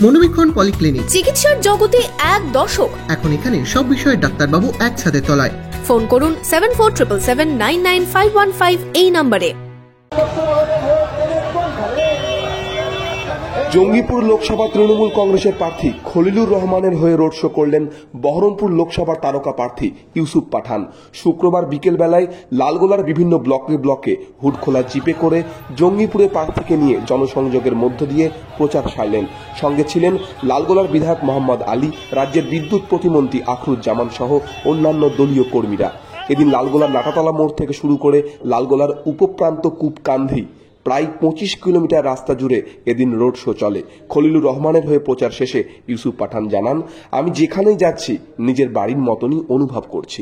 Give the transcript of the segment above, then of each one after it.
মনোবীক্ষণ polyclinic, চিকিৎসার জগতে এক দশক। এখন এখানে সব বিষয়ে ডাক্তারবাবু একসাথে তলায়। ফোন করুন 7477799515 এই নম্বরে। জঙ্গিপুর লোকসভা তৃণমূল কংগ্রেসের প্রার্থী খলিলুর রহমানের হয়ে রোড শো করলেন বহরমপুর লোকসভার তারকা প্রার্থী ইউসুফ পাঠান। শুক্রবার বিকেলবেলায় লালগোলার বিভিন্ন ব্লকে হুডখোলা জিপে করে জঙ্গিপুরে প্রার্থীকে নিয়ে জনসংযোগের মধ্য দিয়ে প্রচার সারলেন। সঙ্গে ছিলেন লালগোলার বিধায়ক মোহাম্মদ আলী, রাজ্যের বিদ্যুৎ প্রতিমন্ত্রী আখরুজ্জামান সহ অন্যান্য দলীয় কর্মীরা। এদিন লালগোলার নাটাতলা মোড় থেকে শুরু করে লালগোলার উপপ্রান্ত কূপকান্ধি প্রায় 25 কিলোমিটার রাস্তা জুড়ে এদিন রোড শো চলে। খলিলুর রহমানের হয়ে প্রচার শেষে ইউসুফ পাঠান জানান, আমি যেখানেই যাচ্ছি নিজের বাড়ির মতনই অনুভব করছি।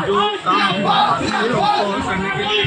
जो काम करने के लिए